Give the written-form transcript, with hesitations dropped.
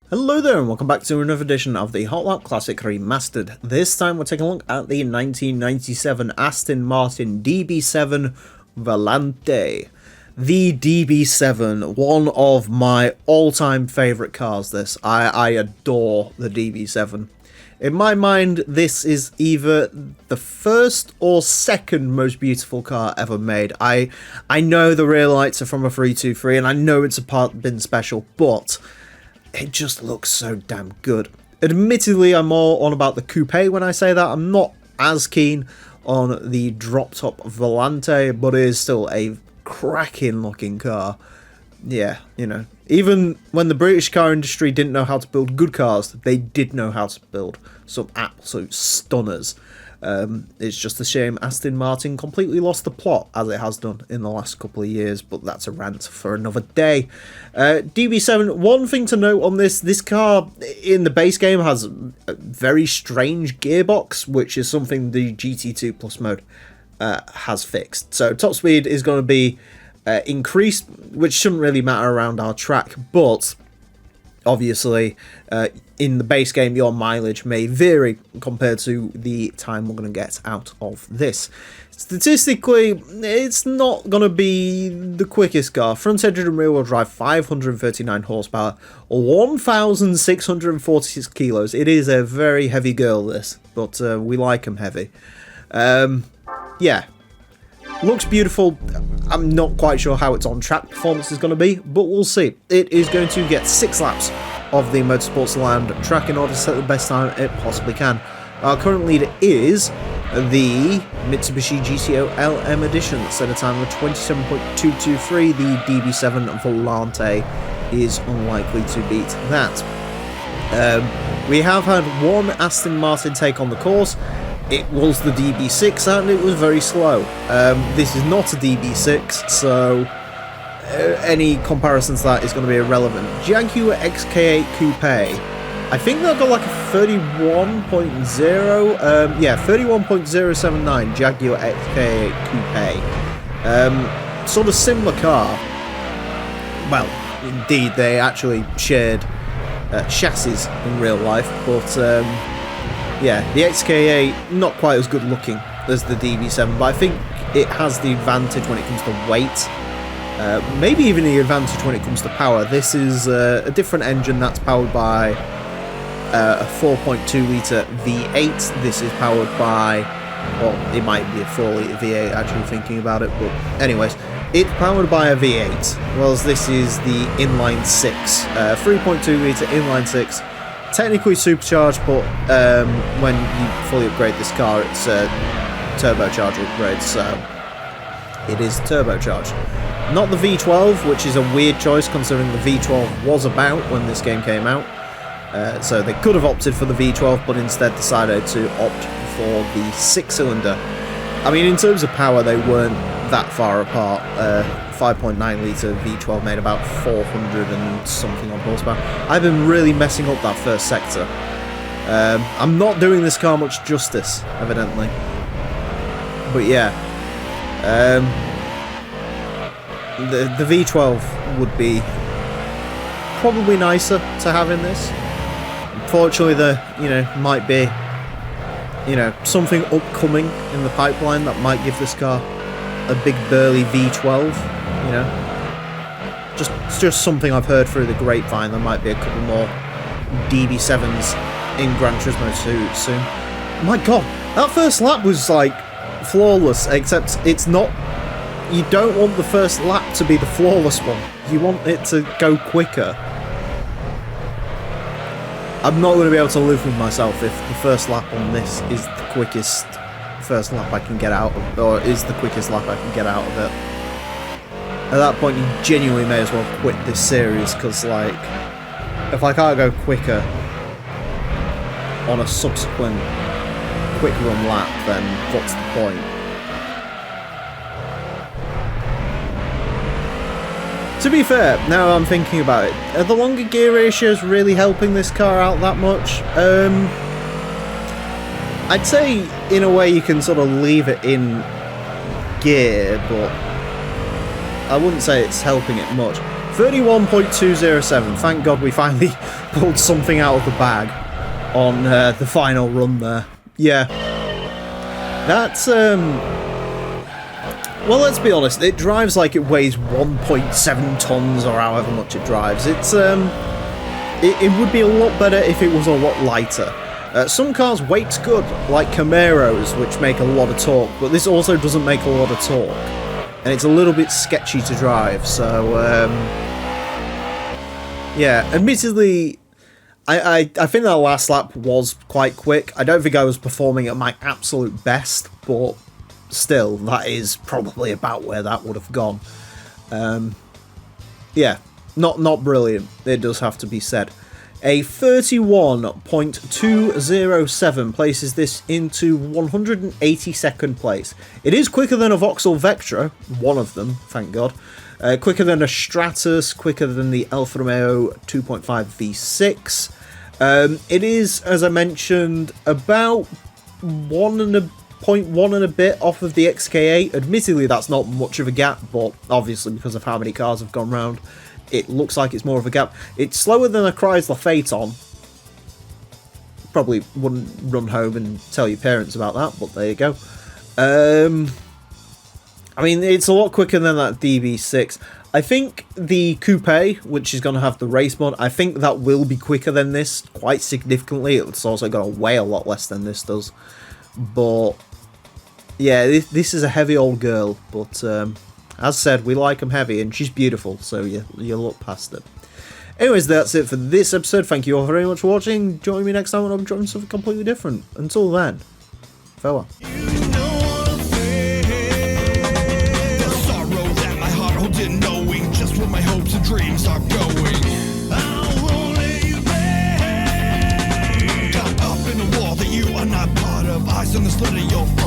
Hello there and welcome back to another edition of the Hotlap Classic Remastered. This time we're taking a look at the 1997 Aston Martin DB7 Volante. The DB7, one of my all-time favourite cars this. I adore the DB7. In my mind, this is either the first or second most beautiful car ever made. I know the rear lights are from a 323 and I know it's a part bin special, but it just looks so damn good. Admittedly, I'm more on about the coupe when I say that. I'm not as keen on the drop-top Volante, but it is still a cracking looking car. Yeah, you know, even when the British car industry didn't know how to build good cars, they did know how to build some absolute stunners. It's just a shame Aston Martin completely lost the plot, as it has done in the last couple of years, but that's a rant for another day. DB7, one thing to note on this car in the base game has a very strange gearbox, which is something the GT2 Plus mode has fixed. So top speed is going to be increased, which shouldn't really matter around our track, but obviously in the base game your mileage may vary compared to the time we're going to get out of this. Statistically, it's not going to be the quickest car. Front engine and rear wheel drive, 539 horsepower, 1,646 kilos. It is a very heavy girl, this, but we like them heavy. Yeah, looks beautiful. I'm not quite sure how its on-track performance is going to be, but we'll see. It is going to get 6 laps of the Motorsports Land track in order to set the best time it possibly can. Our current leader is the Mitsubishi GTO LM Edition, set a time of 27.223. The DB7 Volante is unlikely to beat that. We have had one Aston Martin take on the course. It was the DB6 and it was very slow. This is not a DB6, so any comparison to that is going to be irrelevant. Jaguar XK8 Coupe. I think they've got like a 31.0, yeah, 31.079 Jaguar XK8 Coupe. Sort of similar car. Well, indeed, they actually shared chassis in real life, but yeah, the XK8 not quite as good looking as the DB7, but I think it has the advantage when it comes to weight. Maybe even the advantage when it comes to power. This is a different engine that's powered by a 4.2 litre V8. This is powered by, well, it might be a 4 litre V8 actually thinking about it, but anyways, it's powered by a V8, whereas this is the inline 6, 3.2 litre inline 6. Technically supercharged, but when you fully upgrade this car, it's a turbocharged upgrade, so it is turbocharged. Not the V12, which is a weird choice considering the V12 was about when this game came out. So they could have opted for the V12, but instead decided to opt for the 6-cylinder. I mean, in terms of power, they weren't that far apart. 5.9 litre V12 made about 400 and something on horsepower. I've been really messing up that first sector. I'm not doing this car much justice, evidently. But yeah, the V12 would be probably nicer to have in this. Unfortunately, might be, something upcoming in the pipeline that might give this car a big burly V12. Just something I've heard through the grapevine. There might be a couple more DB7s in Gran Turismo soon. My god, that first lap was like flawless, except it's not. You don't want the first lap to be the flawless one. You want it to go quicker. I'm not going to be able to live with myself if the first lap on this is the quickest first lap I can get out of, or is the quickest lap I can get out of it. At that point, you genuinely may as well quit this series, because, like, if I can't go quicker on a subsequent quick run lap, then what's the point? To be fair, now I'm thinking about it, are the longer gear ratios really helping this car out that much? I'd say, in a way, you can sort of leave it in gear, but I wouldn't say it's helping it much. 31.207. Thank God we finally pulled something out of the bag on the final run there. Yeah. That's, well, let's be honest, it drives like it weighs 1.7 tons or however much it drives. It's, it would be a lot better if it was a lot lighter. Some cars weight's good, like Camaros, which make a lot of torque, but this also doesn't make a lot of torque. And it's a little bit sketchy to drive, so, yeah, admittedly, I think that last lap was quite quick. I don't think I was performing at my absolute best, but still, that is probably about where that would have gone. Yeah, not brilliant, it does have to be said. A 31.207 places this into 182nd place. It is quicker than a Vauxhall Vectra, one of them, thank God. Quicker than a Stratus, quicker than the Alfa Romeo 2.5 V6. It is, as I mentioned, about 1.1 and a bit off of the XK8. Admittedly, that's not much of a gap, but obviously because of how many cars have gone round, it looks like it's more of a gap. It's slower than a Chrysler Phaeton. Probably wouldn't run home and tell your parents about that, but there you go. I mean, it's a lot quicker than that DB6. I think the Coupe, which is going to have the race mod, I think that will be quicker than this, quite significantly. It's also going to weigh a lot less than this does. But, yeah, this is a heavy old girl, but, as said, we like them heavy, and she's beautiful, so you look past it. Anyways, that's it for this episode. Thank you all very much for watching. Join me next time when I'm trying something completely different. Until then, farewell. My hopes and dreams are going. I'll only you back. Got up in a wall that you are not part of. Eyes on the slit of your face.